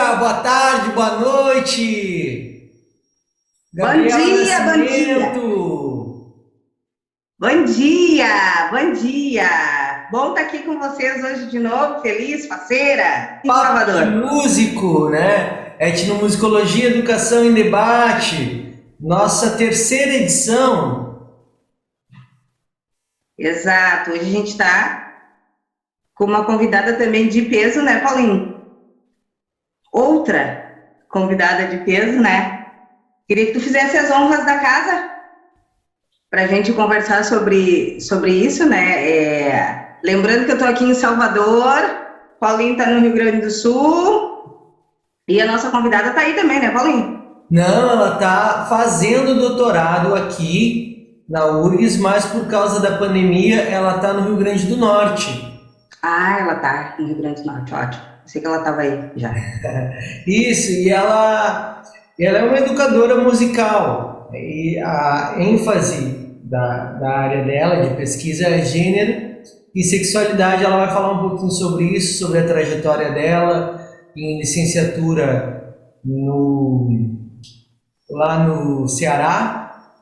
dia, boa tarde, boa noite. Bom Gabriela dia, bom dia, Nascimento. bom dia, bom dia. Bom estar aqui com vocês hoje de novo, feliz, faceira, em Papo de Salvador. músico, né? Etnomusicologia, Educação em Debate. Nossa terceira edição. Exato, hoje a gente está com uma convidada também de peso, né, Paulinho? Outra convidada de peso, né? Queria que tu fizesse as honras da casa para a gente conversar sobre isso, né? Lembrando que eu estou aqui em Salvador, Paulinho está no Rio Grande do Sul e a nossa convidada está aí também, né, Paulinho? Não, ela está fazendo doutorado aqui na URGS, mas por causa da pandemia ela está no Rio Grande do Norte. Ah, ela tá no Rio Grande do Norte, ótimo. Sei que ela estava aí já. Isso, e ela é uma educadora musical. E a ênfase da área dela de pesquisa é gênero e sexualidade. Ela vai falar um pouquinho sobre isso, sobre a trajetória dela em licenciatura lá no Ceará.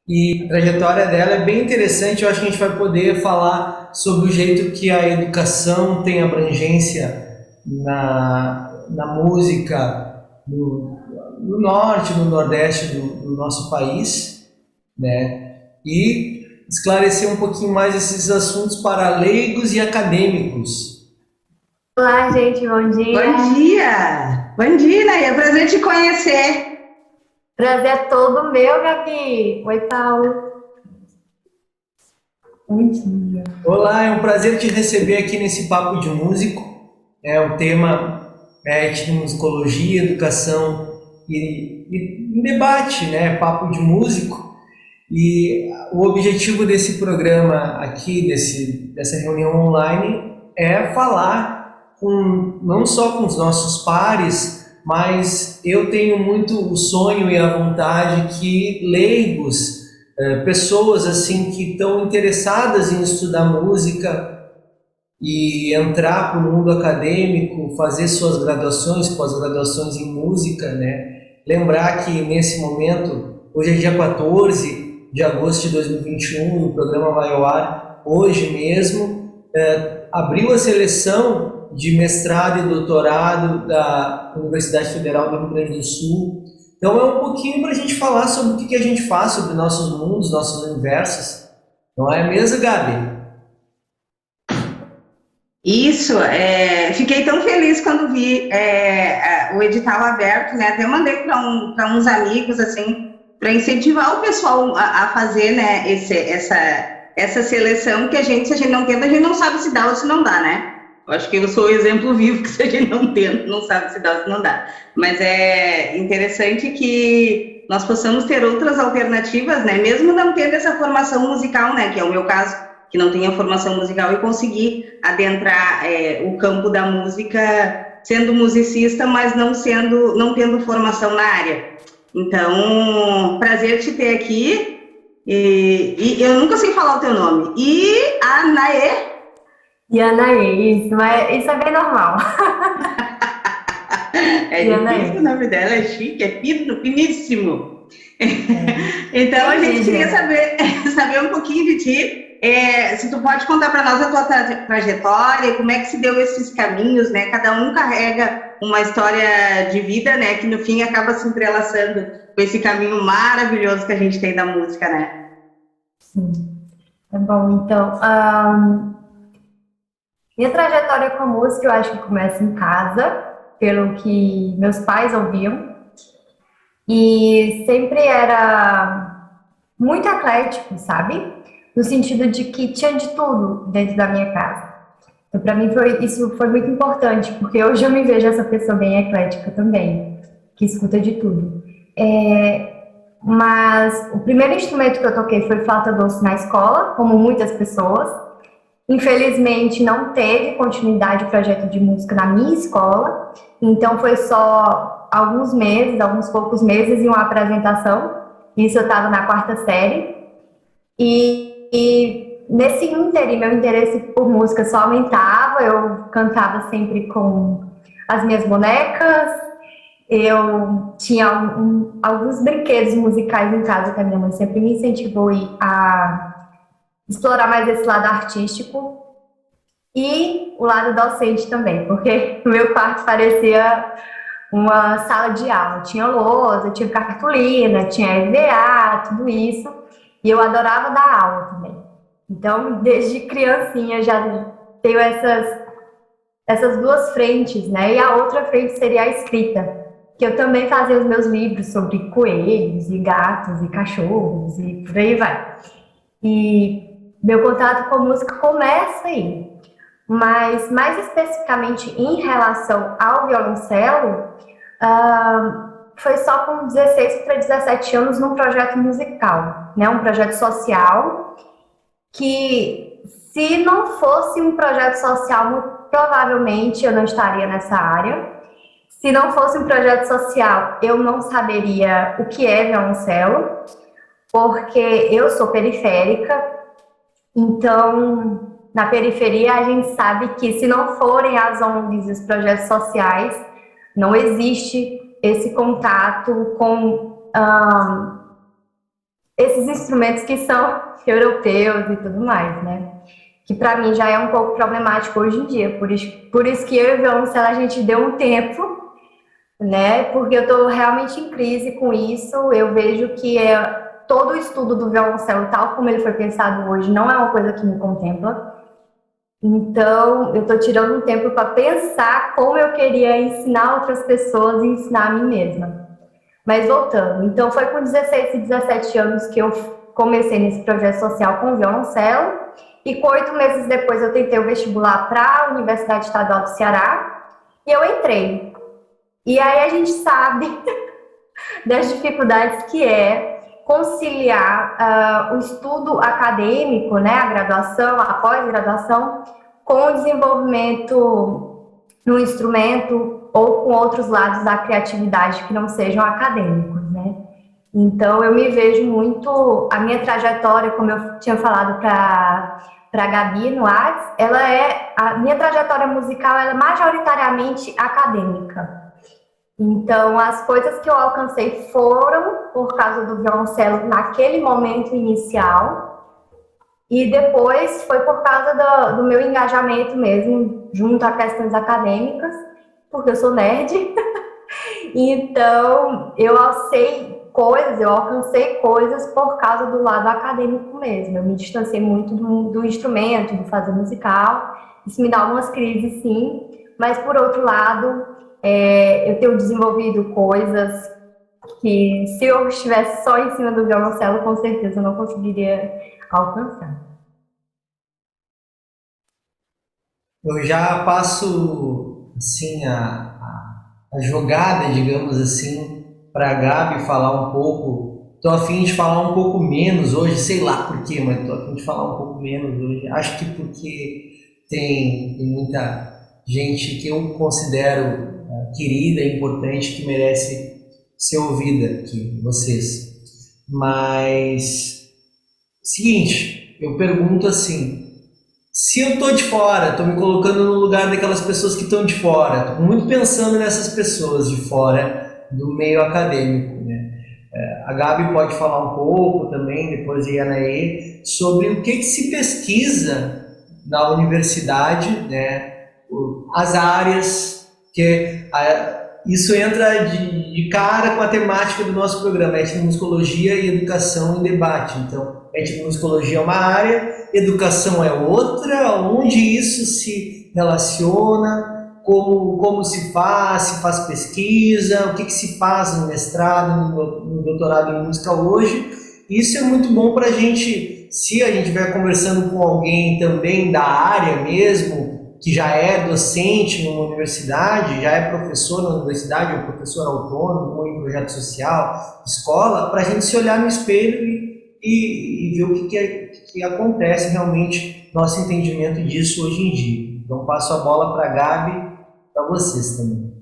E a trajetória dela é bem interessante. Eu acho que a gente vai poder falar sobre o jeito que a educação tem abrangência na música no norte, no nordeste do nosso país, né? E esclarecer um pouquinho mais esses assuntos para leigos e acadêmicos. Olá, gente, bom dia. Bom dia! Bom dia, Naya. É um prazer te conhecer. Prazer é todo meu, Gabi. Oi, Paulo. Bom dia. Olá, é um prazer te receber aqui nesse Papo de Músico. O tema é etnomusicologia, educação e debate, né? Papo de músico. E o objetivo desse programa aqui, dessa reunião online, é falar não só com os nossos pares, mas eu tenho muito o sonho e a vontade que leigos, pessoas assim que estão interessadas em estudar música e entrar para o mundo acadêmico, fazer suas graduações, pós-graduações em música, né? Lembrar que nesse momento, hoje é dia 14 de agosto de 2021, e o programa vai ao ar hoje mesmo, abriu a seleção de mestrado e doutorado da Universidade Federal do Rio Grande do Sul. Então é um pouquinho para a gente falar sobre o que a gente faz, sobre nossos mundos, nossos universos. Não é mesmo, Gabi? Isso, fiquei tão feliz quando vi o edital aberto, né? Até mandei para uns amigos, assim, para incentivar o pessoal a fazer, né, essa seleção que se a gente não tenta, a gente não sabe se dá ou se não dá, né? Eu acho que eu sou o exemplo vivo que se a gente não tenta, não sabe se dá ou se não dá. Mas é interessante que nós possamos ter outras alternativas, né? Mesmo não tendo essa formação musical, né? Que é o meu caso, que não tenha formação musical e conseguir adentrar o campo da música sendo musicista, mas não tendo formação na área. Então, prazer te ter aqui. E eu nunca sei falar o teu nome. E a Naê. E Anaí, isso é bem normal. É E difícil o Anaí, nome dela, é chique, é fino, finíssimo. Então, a é gente queria indígena. saber um pouquinho de ti. Se tu pode contar para nós a tua trajetória, como é que se deu esses caminhos, né? Cada um carrega uma história de vida, né? Que no fim acaba se entrelaçando com esse caminho maravilhoso que a gente tem da música, né? Sim. Tá bom, então. Minha trajetória com a música, eu acho que começa em casa, pelo que meus pais ouviam. E sempre era muito eclético, sabe? No sentido de que tinha de tudo dentro da minha casa. Então, para mim, isso foi muito importante, porque hoje eu me vejo essa pessoa bem eclética também, que escuta de tudo. Mas o primeiro instrumento que eu toquei foi flauta doce na escola, como muitas pessoas. Infelizmente, não teve continuidade o projeto de música na minha escola, então foi só alguns meses, alguns poucos meses e uma apresentação. Isso eu estava na quarta série. E nesse ínterim, meu interesse por música só aumentava, eu cantava sempre com as minhas bonecas, eu tinha alguns brinquedos musicais em casa que a minha mãe sempre me incentivou a explorar mais esse lado artístico e o lado docente também, porque o meu quarto parecia uma sala de aula. Tinha lousa, tinha cartolina, tinha EVA, tudo isso, e eu adorava dar aula também. Então, desde criancinha já tenho essas duas frentes, né? E a outra frente seria a escrita, que eu também fazia os meus livros sobre coelhos e gatos e cachorros e por aí vai. E meu contato com a música começa aí. Mas, mais especificamente em relação ao violoncelo, foi só com 16 para 17 anos num projeto musical, né? Um projeto social que, se não fosse um projeto social, provavelmente eu não estaria nessa área. Se não fosse um projeto social, eu não saberia o que é violoncelo, porque eu sou periférica, então, na periferia, a gente sabe que se não forem as ONGs e os projetos sociais, não existe esse contato com esses instrumentos que são europeus e tudo mais, né? Que para mim já é um pouco problemático hoje em dia, por isso que eu e o violoncelo a gente deu um tempo, né? Porque eu estou realmente em crise com isso. Eu vejo que todo o estudo do violoncelo, tal como ele foi pensado hoje, não é uma coisa que me contempla. Então, eu estou tirando um tempo para pensar como eu queria ensinar outras pessoas e ensinar a mim mesma. Mas voltando, então foi com 16 e 17 anos que eu comecei nesse projeto social com o violoncelo, e com 8 meses depois eu tentei o vestibular para a Universidade Estadual do Ceará, e eu entrei. E aí a gente sabe das dificuldades que é conciliar o estudo acadêmico, né, a graduação, a pós-graduação, com o desenvolvimento no instrumento ou com outros lados da criatividade que não sejam acadêmicos, né? Então, eu me vejo muito, a minha trajetória, como eu tinha falado para a Gabi no Whats, a minha trajetória musical ela é majoritariamente acadêmica. Então, as coisas que eu alcancei foram por causa do violoncelo naquele momento inicial, e depois foi por causa do meu engajamento mesmo, junto a questões acadêmicas, porque eu sou nerd. Então, eu alcancei coisas por causa do lado acadêmico mesmo. Eu me distanciei muito do instrumento, do fazer musical. Isso me dá algumas crises, sim, mas por outro lado, eu tenho desenvolvido coisas que, se eu estivesse só em cima do violoncelo, com certeza eu não conseguiria alcançar. Eu já passo, assim, a jogada, digamos assim, para a Gabi falar um pouco. Estou a fim de falar um pouco menos hoje, sei lá por quê, mas estou a fim de falar um pouco menos hoje. Acho que porque tem muita gente que eu considero querida, importante, que merece ser ouvida aqui, vocês. Mas, seguinte, eu pergunto assim, se eu tô de fora, tô me colocando no lugar daquelas pessoas que estão de fora, tô muito pensando nessas pessoas de fora do meio acadêmico, né? A Gabi pode falar um pouco também, depois a Yanaê, sobre o que se pesquisa na universidade, né? As áreas, que isso entra de cara com a temática do nosso programa, etnomusicologia e educação em debate. Então, etnomusicologia é uma área, educação é outra, onde isso se relaciona, como se faz pesquisa, o que se faz no mestrado, no doutorado em música hoje. Isso é muito bom para a gente, se a gente estiver conversando com alguém também da área mesmo, que já é docente numa universidade, já é professor na universidade, ou professor autônomo, ou em projeto social, escola, para a gente se olhar no espelho e ver o que acontece realmente, nosso entendimento disso hoje em dia. Então, passo a bola para a Gabi, para vocês também.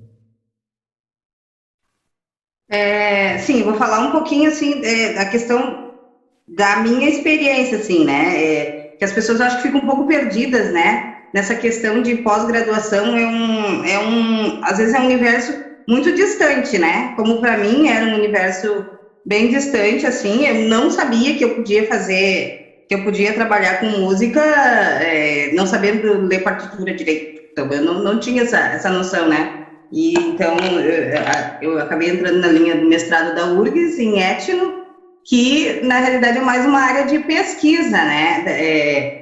Sim, vou falar um pouquinho, assim, da questão da minha experiência, assim, né? Que as pessoas, eu acho que ficam um pouco perdidas, né? nessa questão de pós-graduação às vezes é um universo muito distante, né? Como para mim era um universo bem distante, assim, eu não sabia que eu podia trabalhar com música, não sabendo ler partitura direito. Então, eu não tinha essa noção, né? E então eu acabei entrando na linha do mestrado da URGS em etno, que na realidade é mais uma área de pesquisa, né?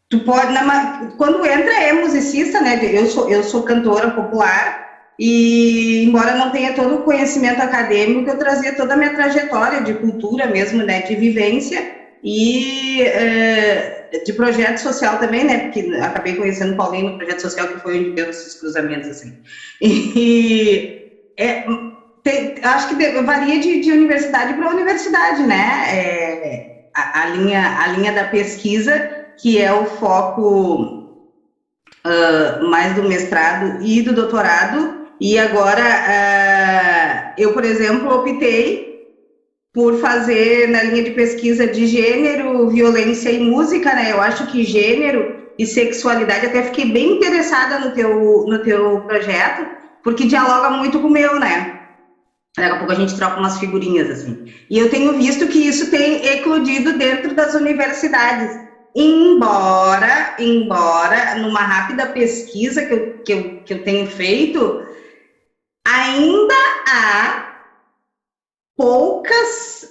Tu pode, quando entra é musicista, né? Eu sou cantora popular e, embora não tenha todo o conhecimento acadêmico, eu trazia toda a minha trajetória de cultura mesmo, né? De vivência e de projeto social também, né? Porque acabei conhecendo o Paulinho no projeto social, que foi onde deu esses cruzamentos, assim. Acho que varia de universidade para universidade, né? A linha da pesquisa, que é o foco mais do mestrado e do doutorado, e agora eu, por exemplo, optei por fazer na linha de pesquisa de gênero, violência e música, né? Eu acho que gênero e sexualidade, até fiquei bem interessada no teu projeto, porque dialoga muito com o meu, né? Daqui a pouco a gente troca umas figurinhas, assim. E eu tenho visto que isso tem eclodido dentro das universidades. Embora, numa rápida pesquisa que eu tenho feito, ainda há poucos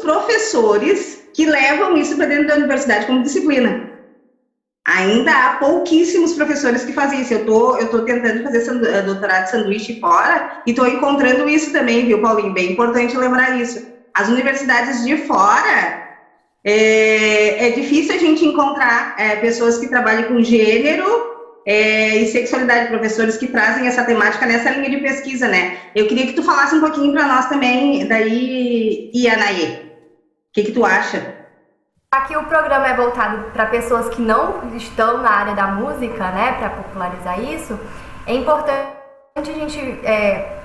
professores que levam isso para dentro da universidade como disciplina. Ainda há pouquíssimos professores que fazem isso. Eu tô tentando fazer doutorado de sanduíche fora e estou encontrando isso também, viu, Paulinho? Bem importante lembrar isso. As universidades de fora, é difícil a gente encontrar pessoas que trabalhem com gênero e sexualidade, professores que trazem essa temática nessa linha de pesquisa, né? Eu queria que tu falasse um pouquinho para nós também, daí, Ianaê. O que tu acha? Aqui o programa é voltado para pessoas que não estão na área da música, né, para popularizar isso. É importante a gente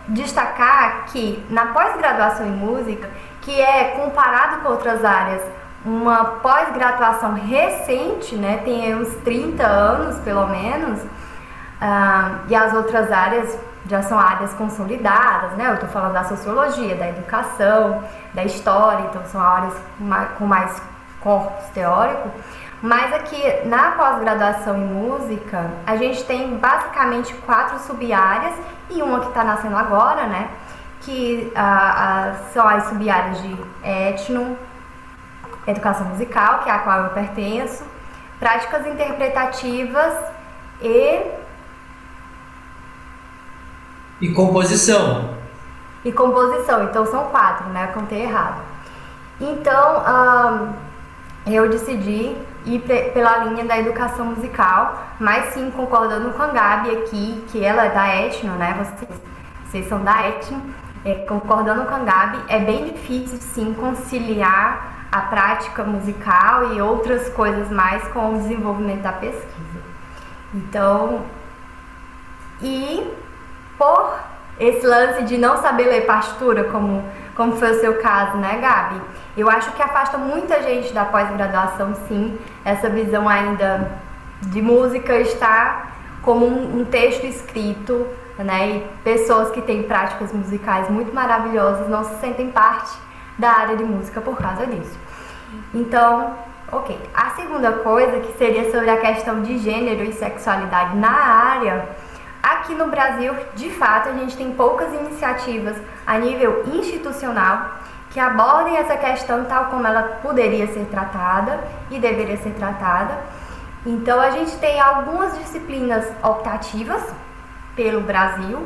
destacar que na pós-graduação em música, que é comparado com outras áreas, uma pós-graduação recente, né, tem uns 30 anos pelo menos, e as outras áreas já são áreas consolidadas, né? Eu estou falando da sociologia, da educação, da história, então são áreas com mais corpus teórico, mas aqui na pós-graduação em música a gente tem basicamente 4 sub-áreas e uma que está nascendo agora, né, que são as sub-áreas de etno, educação musical, que é a qual eu pertenço, práticas interpretativas e composição. E composição, então são 4, né, eu contei errado. Então, eu decidi ir pela linha da educação musical, mas sim concordando com a Gabi aqui, que ela é da etno, né? Vocês são da etno. Concordando com a Gabi, é bem difícil sim conciliar a prática musical e outras coisas mais com o desenvolvimento da pesquisa. Então, e por esse lance de não saber ler partitura, como foi o seu caso, né, Gabi? Eu acho que afasta muita gente da pós-graduação, sim, essa visão ainda de música estar como um texto escrito, né, e pessoas que têm práticas musicais muito maravilhosas não se sentem parte da área de música por causa disso. Então, ok. A segunda coisa, que seria sobre a questão de gênero e sexualidade na área, aqui no Brasil, de fato, a gente tem poucas iniciativas a nível institucional que abordem essa questão tal como ela poderia ser tratada e deveria ser tratada. Então, a gente tem algumas disciplinas optativas pelo Brasil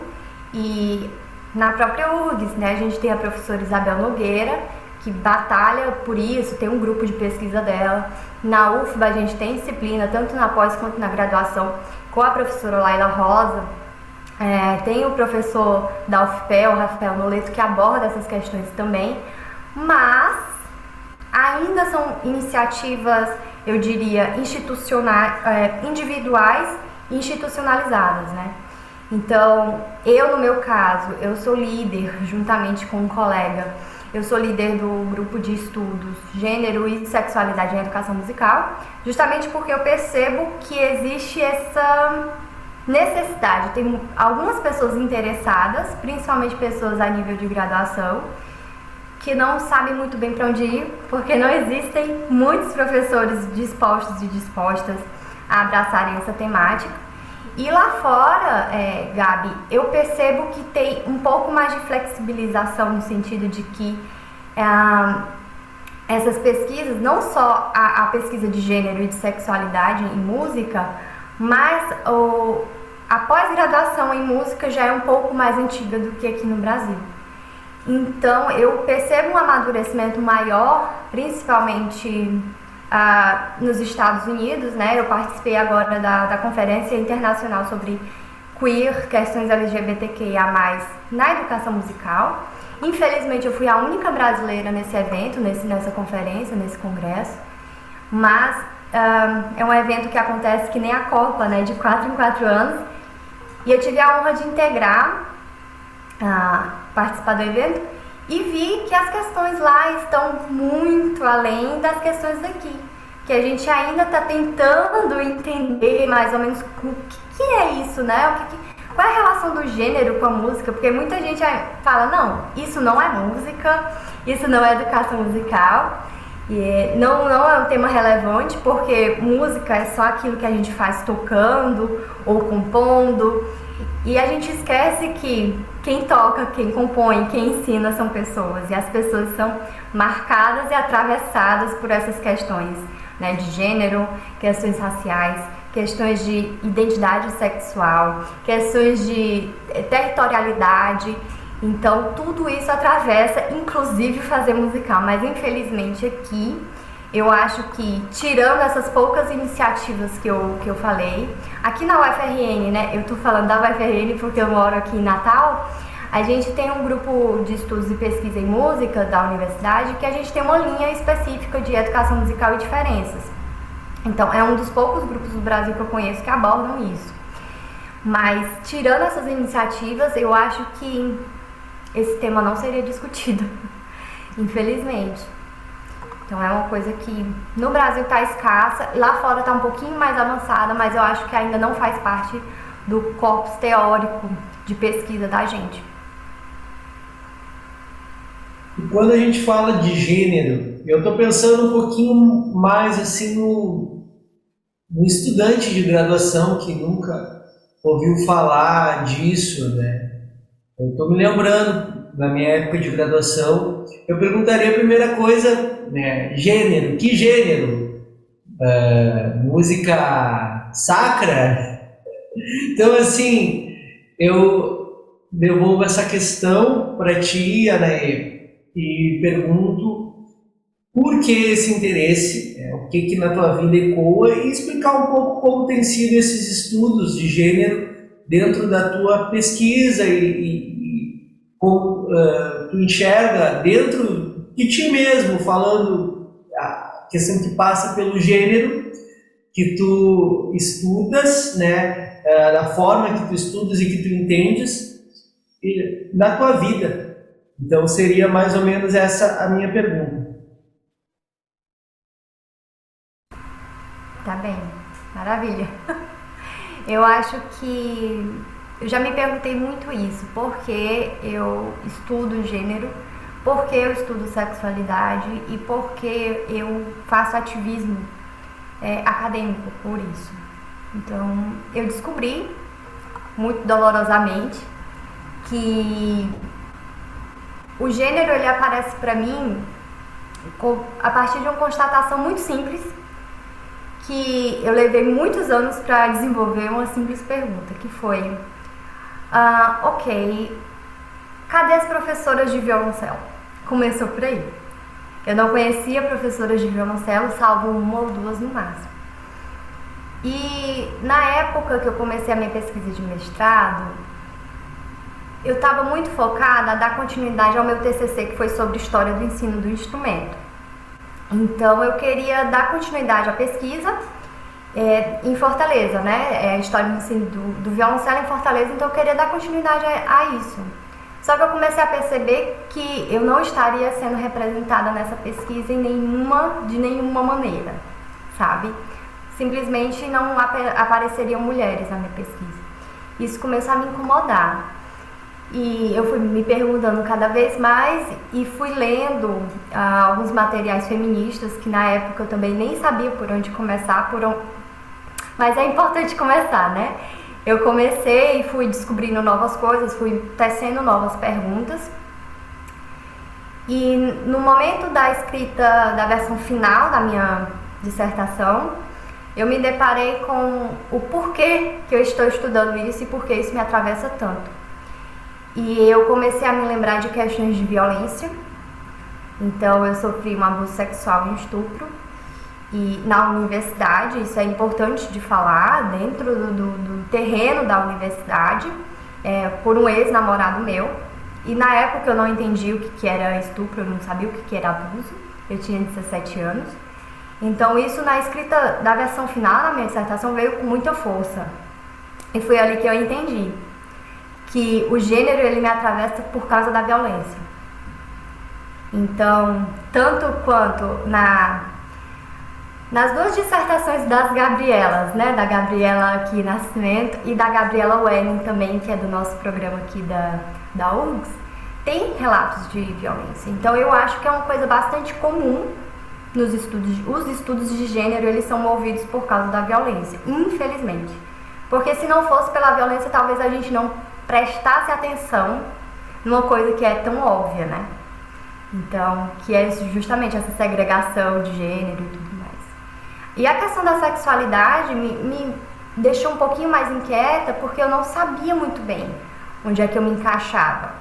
e na própria URGS, né, a gente tem a professora Isabel Nogueira, que batalha por isso, tem um grupo de pesquisa dela. Na UFBA, a gente tem disciplina, tanto na pós quanto na graduação, com a professora Laila Rosa. Tem o professor da UFPEL, Rafael Noleto, que aborda essas questões também, mas ainda são iniciativas, eu diria, individuais e institucionalizadas, né? Então, eu, no meu caso, eu sou líder, juntamente com um colega, Eu sou líder do grupo de estudos Gênero e Sexualidade em Educação Musical, justamente porque eu percebo que existe essa necessidade. Tem algumas pessoas interessadas, principalmente pessoas a nível de graduação, que não sabem muito bem para onde ir, porque não existem muitos professores dispostos e dispostas a abraçarem essa temática. E lá fora, Gabi, eu percebo que tem um pouco mais de flexibilização no sentido de que essas pesquisas, não só a pesquisa de gênero e de sexualidade em música, mas a pós-graduação em música já é um pouco mais antiga do que aqui no Brasil. Então, eu percebo um amadurecimento maior, principalmente nos Estados Unidos, né? Eu participei agora da Conferência Internacional sobre Queer, questões LGBTQIA+, na educação musical. Infelizmente, eu fui a única brasileira nesse evento, nessa conferência, nesse congresso, mas é um evento que acontece que nem a Copa, né? De 4 em 4 anos, e eu tive a honra de integrar, participar do evento, e vi que as questões lá estão muito além das questões daqui, que a gente ainda está tentando entender mais ou menos o que é isso, né? Qual é a relação do gênero com a música, porque muita gente fala, não, isso não é música, isso não é educação musical, e não é um tema relevante, porque música é só aquilo que a gente faz tocando ou compondo, e a gente esquece que quem toca, quem compõe, quem ensina são pessoas, e as pessoas são marcadas e atravessadas por essas questões, né, de gênero, questões raciais, questões de identidade sexual, questões de territorialidade. Então tudo isso atravessa, inclusive fazer musical, mas infelizmente aqui eu acho que, tirando essas poucas iniciativas que eu falei, aqui na UFRN, né, eu tô falando da UFRN porque eu moro aqui em Natal, a gente tem um grupo de estudos e pesquisa em música da universidade que a gente tem uma linha específica de educação musical e diferenças. Então, é um dos poucos grupos do Brasil que eu conheço que abordam isso. Mas, tirando essas iniciativas, eu acho que esse tema não seria discutido, infelizmente. Então, é uma coisa que no Brasil está escassa, lá fora está um pouquinho mais avançada, mas eu acho que ainda não faz parte do corpus teórico de pesquisa da gente. E quando a gente fala de gênero, eu estou pensando um pouquinho mais assim no estudante de graduação que nunca ouviu falar disso, né? Eu estou me lembrando, na minha época de graduação, eu perguntaria a primeira coisa, né? Gênero, que gênero? Música sacra? Então, assim, eu devolvo essa questão para ti, Anaê, e pergunto por que esse interesse, o que na tua vida ecoa, e explicar um pouco como tem sido esses estudos de gênero dentro da tua pesquisa e como tu enxerga dentro de ti mesmo, falando a questão que passa pelo gênero que tu estudas, né, da forma que tu estudas e que tu entendes na tua vida. Então seria mais ou menos essa a minha pergunta. Tá bem, maravilha. Eu acho que eu já me perguntei muito isso, porque eu estudo gênero, porque eu estudo sexualidade e porque eu faço ativismo acadêmico por isso. Então, eu descobri, muito dolorosamente, que o gênero ele aparece para mim a partir de uma constatação muito simples, que eu levei muitos anos para desenvolver uma simples pergunta, que foi, ok, cadê as professoras de violoncelo? Começou por aí. Eu não conhecia professoras de violoncelo, salvo uma ou duas no máximo. E na época que eu comecei a minha pesquisa de mestrado, eu estava muito focada a dar continuidade ao meu TCC, que foi sobre história do ensino do instrumento. Então eu queria dar continuidade à pesquisa em Fortaleza, né? A história do ensino do violoncelo em Fortaleza, então eu queria dar continuidade a isso. Só que eu comecei a perceber que eu não estaria sendo representada nessa pesquisa de nenhuma maneira, sabe? Simplesmente não apareceriam mulheres na minha pesquisa. Isso começou a me incomodar. E eu fui me perguntando cada vez mais e fui lendo alguns materiais feministas que na época eu também nem sabia por onde começar, mas é importante começar, né? Eu comecei e fui descobrindo novas coisas, fui tecendo novas perguntas. E no momento da escrita da versão final da minha dissertação, eu me deparei com o porquê que eu estou estudando isso e por que isso me atravessa tanto. E eu comecei a me lembrar de questões de violência. Então, eu sofri um abuso sexual e um estupro. E na universidade, isso é importante de falar, dentro do terreno da universidade, por um ex-namorado meu. E na época eu não entendi o que era estupro, eu não sabia o que era abuso. Eu tinha 17 anos. Então, isso na escrita da versão final da minha dissertação veio com muita força. E foi ali que eu entendi que o gênero ele me atravessa por causa da violência. Então, tanto quanto nas duas dissertações das Gabrielas, né, da Gabriela aqui Nascimento e da Gabriela Welling também, que é do nosso programa aqui da URGS, tem relatos de violência. Então, eu acho que é uma coisa bastante comum nos estudos. Os estudos de gênero, eles são movidos por causa da violência, infelizmente. Porque se não fosse pela violência, talvez a gente não prestasse atenção numa coisa que é tão óbvia, né? Então, que é justamente essa segregação de gênero e tudo mais. E a questão da sexualidade me deixou um pouquinho mais inquieta, porque eu não sabia muito bem onde é que eu me encaixava.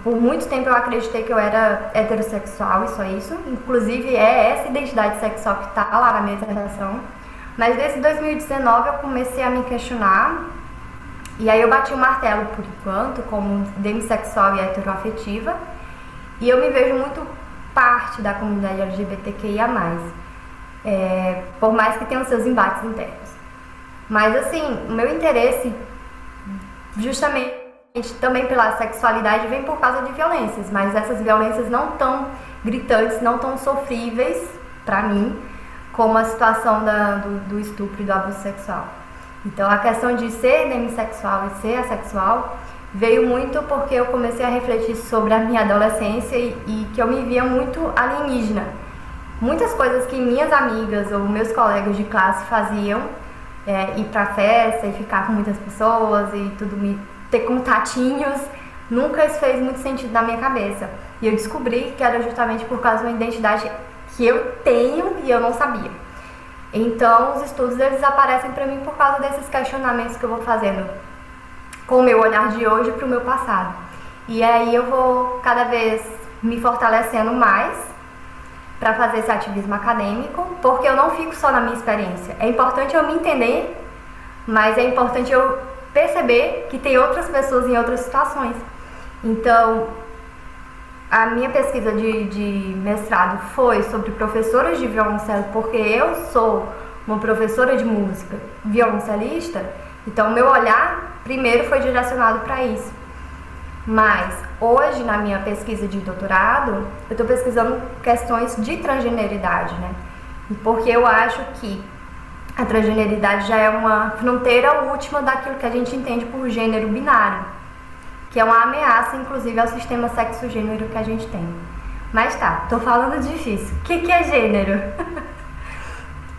Por muito tempo eu acreditei que eu era heterossexual e só isso. Inclusive é essa identidade sexual que está lá na minha dissertação. Mas desde 2019 eu comecei a me questionar. E aí eu bati o martelo por enquanto como demissexual e heteroafetiva. E eu me vejo muito parte da comunidade LGBTQIA+. Por mais que tenham seus embates internos. Mas assim, o meu interesse justamente também pela sexualidade vem por causa de violências. Mas essas violências não tão gritantes, não tão sofríveis pra mim, como a situação do estupro e do abuso sexual. Então, a questão de ser demissexual e ser assexual veio muito porque eu comecei a refletir sobre a minha adolescência e que eu me via muito alienígena. Muitas coisas que minhas amigas ou meus colegas de classe faziam, ir pra festa e ficar com muitas pessoas e ter contatinhos, nunca isso fez muito sentido na minha cabeça. E eu descobri que era justamente por causa de uma identidade que eu tenho e eu não sabia. Então, os estudos eles aparecem para mim por causa desses questionamentos que eu vou fazendo com o meu olhar de hoje para o meu passado. E aí eu vou cada vez me fortalecendo mais para fazer esse ativismo acadêmico, porque eu não fico só na minha experiência. É importante eu me entender, mas é importante eu perceber que tem outras pessoas em outras situações. Então, a minha pesquisa de mestrado foi sobre professoras de violoncelo, porque eu sou uma professora de música violoncelista, então meu olhar primeiro foi direcionado para isso. Mas hoje, na minha pesquisa de doutorado, eu estou pesquisando questões de transgeneridade, né? Porque eu acho que a transgeneridade já é uma fronteira última daquilo que a gente entende por gênero binário, que é uma ameaça, inclusive, ao sistema sexo-gênero que a gente tem. Mas tá, tô falando difícil. O que é gênero?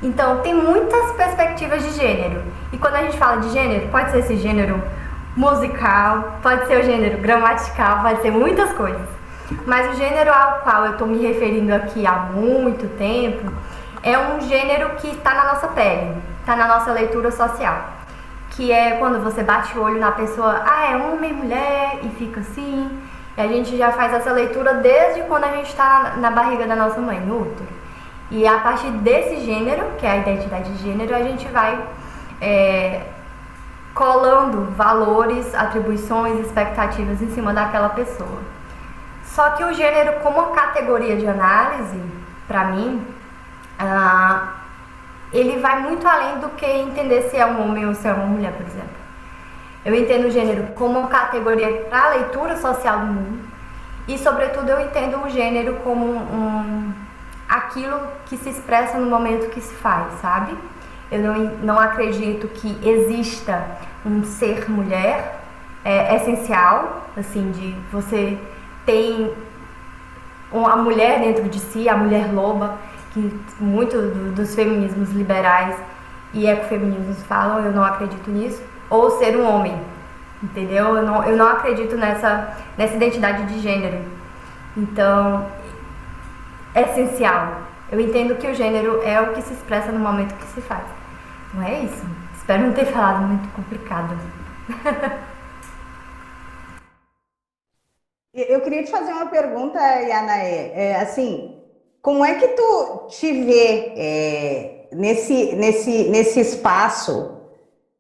Então, tem muitas perspectivas de gênero. E quando a gente fala de gênero, pode ser esse gênero musical, pode ser o gênero gramatical, pode ser muitas coisas. Mas o gênero ao qual eu tô me referindo aqui há muito tempo é um gênero que está na nossa pele, está na nossa leitura social. Que é quando você bate o olho na pessoa, é homem, mulher, e fica assim. E a gente já faz essa leitura desde quando a gente está na barriga da nossa mãe, no útero. E a partir desse gênero, que é a identidade de gênero, a gente vai colando valores, atribuições, expectativas em cima daquela pessoa. Só que o gênero como categoria de análise, para mim, ele vai muito além do que entender se é um homem ou se é uma mulher, por exemplo. Eu entendo o gênero como uma categoria para a leitura social do mundo e, sobretudo, eu entendo o gênero como aquilo que se expressa no momento que se faz, sabe? Eu não acredito que exista um ser mulher essencial, assim, de você tem a mulher dentro de si, a mulher loba, que muito dos feminismos liberais e ecofeminismos falam, eu não acredito nisso, ou ser um homem, entendeu? Eu não acredito nessa identidade de gênero. Então, é essencial. Eu entendo que o gênero é o que se expressa no momento que se faz. Não é isso? Espero não ter falado muito complicado. Eu queria te fazer uma pergunta, Yanaê. Assim, como é que tu te vê nesse espaço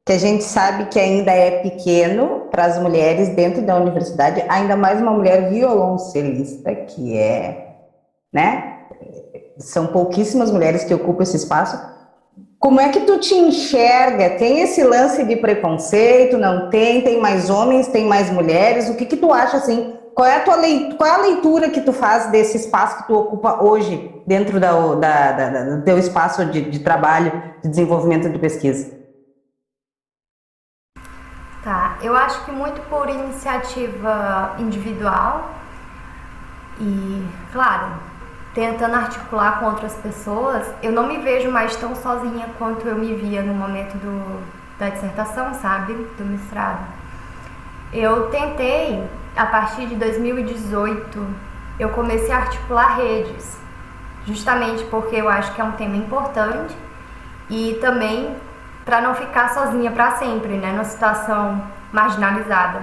que a gente sabe que ainda é pequeno para as mulheres dentro da universidade, ainda mais uma mulher violoncelista, que né? São pouquíssimas mulheres que ocupam esse espaço. Como é que tu te enxerga? Tem esse lance de preconceito? Não tem? Tem mais homens? Tem mais mulheres? O que tu acha, assim? Qual é a leitura que tu faz desse espaço que tu ocupa hoje dentro do teu espaço de trabalho, de desenvolvimento de pesquisa? Tá, eu acho que muito por iniciativa individual e, claro, tentando articular com outras pessoas, eu não me vejo mais tão sozinha quanto eu me via no momento da dissertação, sabe? Do mestrado. Eu tentei, a partir de 2018, eu comecei a articular redes, justamente porque eu acho que é um tema importante e também para não ficar sozinha para sempre, né? Numa situação marginalizada.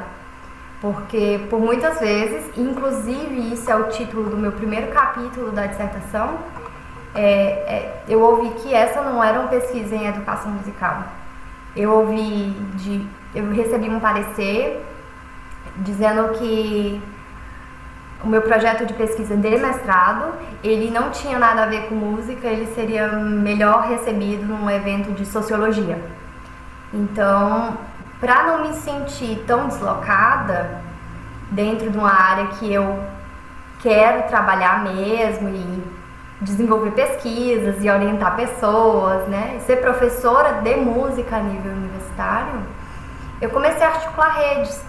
Porque por muitas vezes, inclusive isso é o título do meu primeiro capítulo da dissertação, eu ouvi que essa não era uma pesquisa em educação musical. Eu recebi um parecer dizendo que o meu projeto de pesquisa de mestrado, ele não tinha nada a ver com música, ele seria melhor recebido num evento de sociologia. Então, para não me sentir tão deslocada dentro de uma área que eu quero trabalhar mesmo e desenvolver pesquisas e orientar pessoas, né? Ser professora de música a nível universitário, eu comecei a articular redes.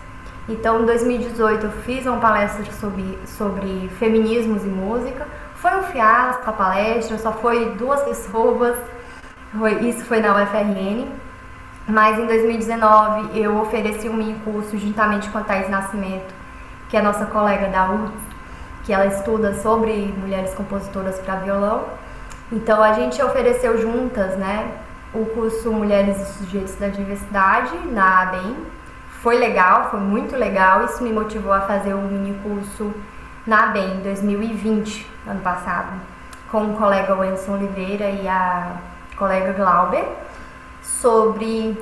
Então, em 2018, eu fiz uma palestra sobre feminismos e música. Foi um fiasco a palestra, só foi 2 pessoas, isso foi na UFRN. Mas em 2019 eu ofereci um mini curso juntamente com a Thaís Nascimento, que é a nossa colega da URGS, que ela estuda sobre mulheres compositoras para violão. Então a gente ofereceu juntas, né, o curso Mulheres e Sujeitos da Diversidade na ABEM. Foi legal, foi muito legal, isso me motivou a fazer um mini curso na ABEM em 2020, ano passado, com o colega Wenson Oliveira e a colega Glauber, sobre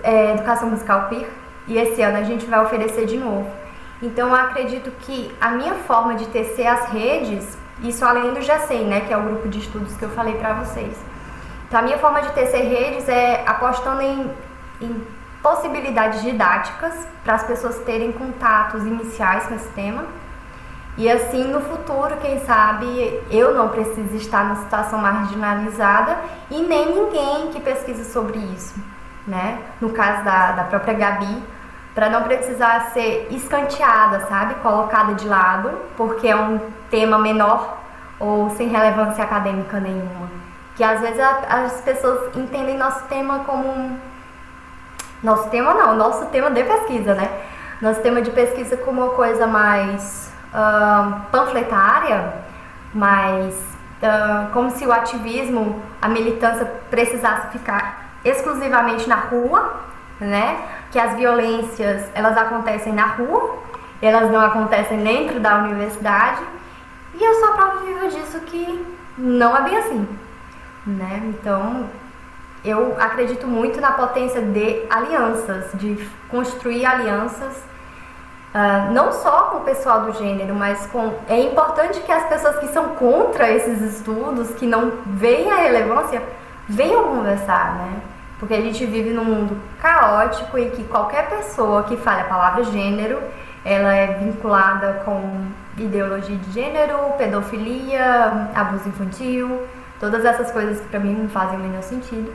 educação musical queer, e esse ano a gente vai oferecer de novo. Então eu acredito que a minha forma de tecer as redes, isso além do GECEM, né, que é o grupo de estudos que eu falei para vocês. Então a minha forma de tecer redes é apostando em possibilidades didáticas para as pessoas terem contatos iniciais com esse tema. E assim, no futuro, quem sabe, eu não preciso estar numa situação marginalizada e nem ninguém que pesquisa sobre isso, né? No caso da própria Gabi, para não precisar ser escanteada, sabe? Colocada de lado, porque é um tema menor ou sem relevância acadêmica nenhuma. Que às vezes as pessoas entendem nosso tema como nosso tema de pesquisa, né? Nosso tema de pesquisa como uma coisa mais panfletária, mas como se o ativismo, a militância precisasse ficar exclusivamente na rua, né? Que as violências, elas acontecem na rua, elas não acontecem dentro da universidade, e eu sou a prova viva disso que não é bem assim, né? Então, eu acredito muito na potência de alianças, de construir alianças, não só com o pessoal do gênero, mas é importante que as pessoas que são contra esses estudos, que não veem a relevância, venham conversar, né? porque a gente vive num mundo caótico e que qualquer pessoa que fale a palavra gênero, ela é vinculada com ideologia de gênero, pedofilia, abuso infantil, todas essas coisas que para mim não fazem o menor sentido,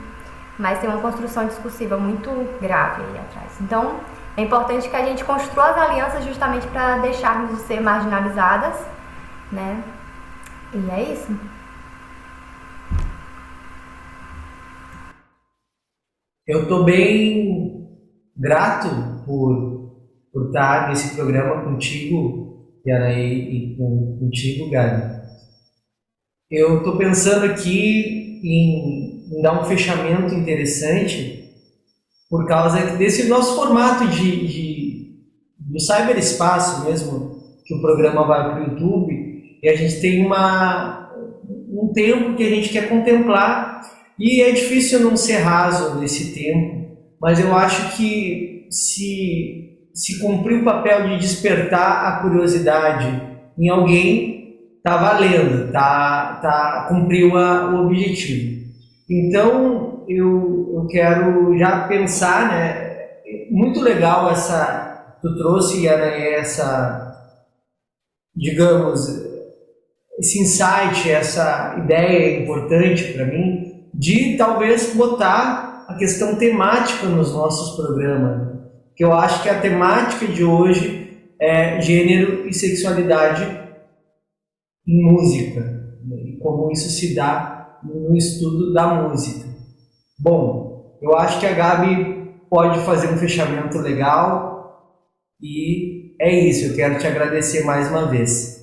mas tem uma construção discursiva muito grave aí atrás. Então, é importante que a gente construa as alianças justamente para deixarmos de ser marginalizadas, né? E é isso. Eu estou bem grato por estar nesse programa contigo, Yanaí, e contigo, Gabi. Eu estou pensando aqui em dar um fechamento interessante por causa desse nosso formato do cyberespaço mesmo, que o programa vai para o YouTube, e a gente tem um tempo que a gente quer contemplar, e é difícil não ser raso nesse tempo, mas eu acho que se cumprir o papel de despertar a curiosidade em alguém, tá valendo, cumpriu o objetivo. Então, eu quero já pensar, né, muito legal tu trouxe, Yana, digamos, esse insight, essa ideia importante para mim, de talvez botar a questão temática nos nossos programas, que eu acho que a temática de hoje é gênero e sexualidade em música, né, e como isso se dá no estudo da música. Bom, eu acho que a Gabi pode fazer um fechamento legal e é isso, eu quero te agradecer mais uma vez.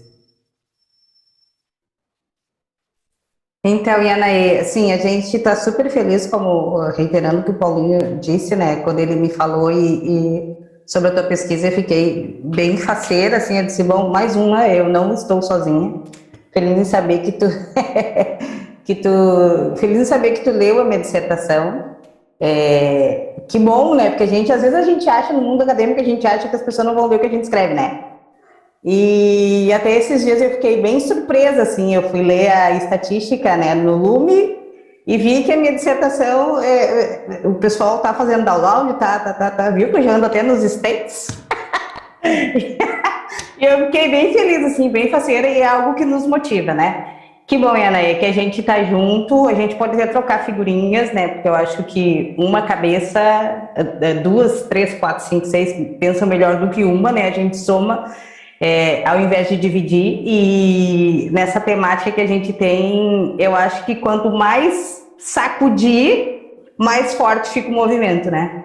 Então, Yanaê, assim, a gente está super feliz, como reiterando o que o Paulinho disse, né, quando ele me falou e sobre a tua pesquisa, eu fiquei bem faceira, assim, eu disse, bom, mais uma, eu não estou sozinha, feliz em saber feliz em saber que tu leu a minha dissertação, que bom, né, porque às vezes a gente acha, no mundo acadêmico, a gente acha que as pessoas não vão ler o que a gente escreve, né. E até esses dias eu fiquei bem surpresa, assim, eu fui ler a estatística, né, no Lume e vi que a minha dissertação, o pessoal tá fazendo download, viu, que eu já ando até nos States. E eu fiquei bem feliz, assim, bem faceira, e é algo que nos motiva, né. Que bom, Ana, que a gente tá junto, a gente pode até trocar figurinhas, né, porque eu acho que uma cabeça, 2, 3, 4, 5, 6 pensam melhor do que uma, né, a gente soma, ao invés de dividir, e nessa temática que a gente tem, eu acho que quanto mais sacudir, mais forte fica o movimento, né?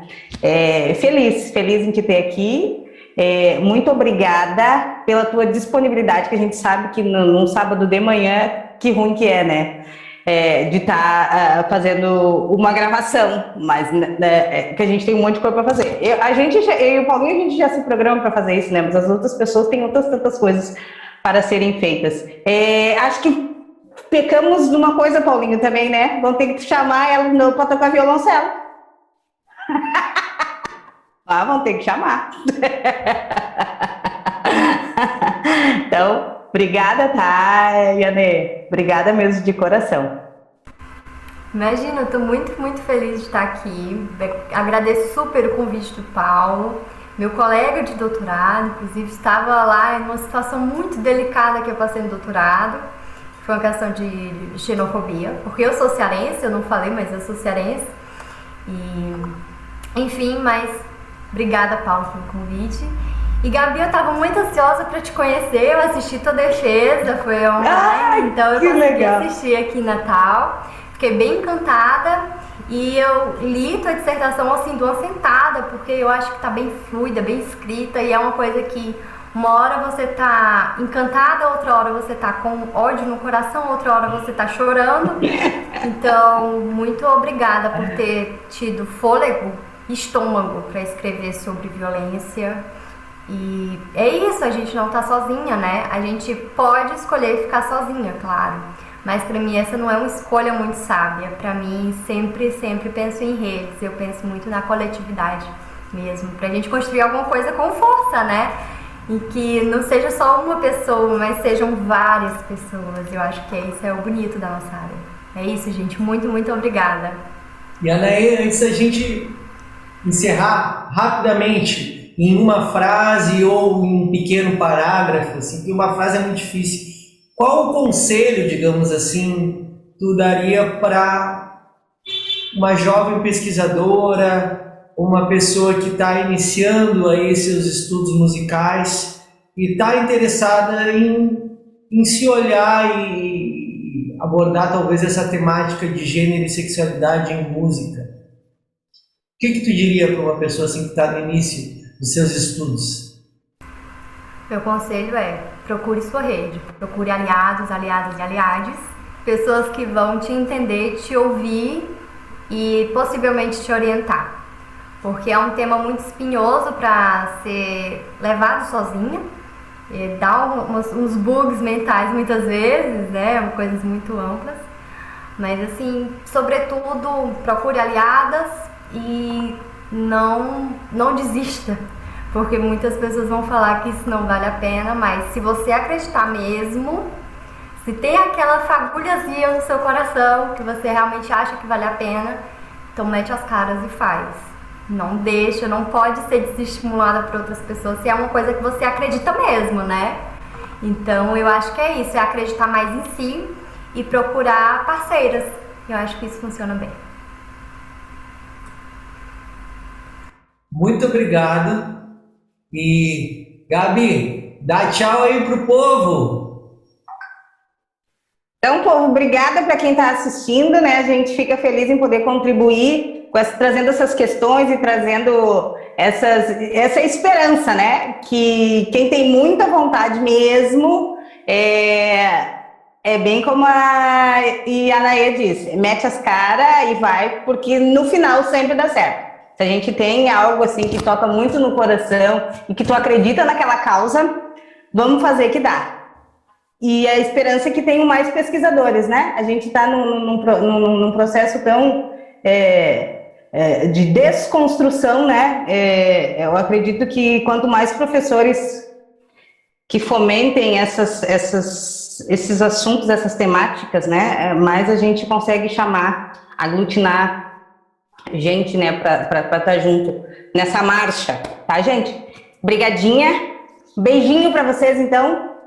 Feliz em te ter aqui, muito obrigada pela tua disponibilidade, que a gente sabe que num sábado de manhã, que ruim que é, né? De estar fazendo uma gravação, mas que a gente tem um monte de coisa para fazer. Eu e o Paulinho, a gente já se programa para fazer isso, né? Mas as outras pessoas têm outras tantas coisas para serem feitas. Acho que pecamos numa coisa, Paulinho, também, né? Vamos ter que chamar ela para tocar violoncelo. Vamos ter que chamar. Então, obrigada, tá, Yane? Obrigada mesmo de coração. Imagina, eu tô muito, muito feliz de estar aqui. Agradeço super o convite do Paulo. Meu colega de doutorado, inclusive, estava lá em uma situação muito delicada que eu passei no doutorado. Foi uma questão de xenofobia, porque eu sou cearense, eu não falei, mas eu sou cearense. Enfim, mas obrigada, Paulo, pelo convite. E Gabi, eu tava muito ansiosa para te conhecer, eu assisti tua defesa, foi online, então eu consegui assistir aqui em Natal. Fiquei bem encantada e eu li tua dissertação assim de uma sentada, porque eu acho que tá bem fluida, bem escrita, e é uma coisa que uma hora você tá encantada, outra hora você tá com ódio no coração, outra hora você tá chorando. Então, muito obrigada por ter tido fôlego e estômago para escrever sobre violência. E é isso, a gente não tá sozinha, né? A gente pode escolher ficar sozinha, claro. Mas para mim essa não é uma escolha muito sábia. Para mim, sempre penso em redes. Eu penso muito na coletividade mesmo. Pra gente construir alguma coisa com força, né? E que não seja só uma pessoa, mas sejam várias pessoas. Eu acho que isso é o bonito da nossa área. É isso, gente. Muito, muito obrigada. E Anaê, antes da gente encerrar rapidamente, em uma frase ou em um pequeno parágrafo, assim, que uma frase é muito difícil, qual o conselho, digamos assim, tu daria para uma jovem pesquisadora, uma pessoa que está iniciando aí seus estudos musicais e está interessada em se olhar e abordar talvez essa temática de gênero e sexualidade em música? O que tu diria para uma pessoa assim que está no início dos seus estudos? Meu conselho é: procure sua rede, procure aliados, aliadas e aliades, pessoas que vão te entender, te ouvir e possivelmente te orientar, porque é um tema muito espinhoso para ser levado sozinha, dá uns bugs mentais muitas vezes, né, coisas muito amplas, mas assim, sobretudo, procure aliadas e não desista, porque muitas pessoas vão falar que isso não vale a pena, mas se você acreditar mesmo, se tem aquela fagulhazinha no seu coração que você realmente acha que vale a pena, então mete as caras e faz. Não deixa, não pode ser desestimulada por outras pessoas se é uma coisa que você acredita mesmo, né? Então eu acho que é isso, é acreditar mais em si e procurar parceiras. Eu acho que isso funciona bem. Muito obrigado. E, Gabi, dá tchau aí pro povo. Então, povo, obrigada para quem está assistindo, né? A gente fica feliz em poder contribuir trazendo essas questões e trazendo essa esperança, né? Que quem tem muita vontade mesmo é bem como a Anaê disse, mete as caras e vai, porque no final sempre dá certo. Se a gente tem algo assim que toca muito no coração e que tu acredita naquela causa, vamos fazer que dá. E a esperança é que tenham mais pesquisadores, né? A gente está num processo tão de desconstrução, né? Eu acredito que quanto mais professores que fomentem esses assuntos, essas temáticas, né? Mais a gente consegue aglutinar gente, né, para estar junto nessa marcha, tá, gente? Brigadinha, beijinho para vocês, então.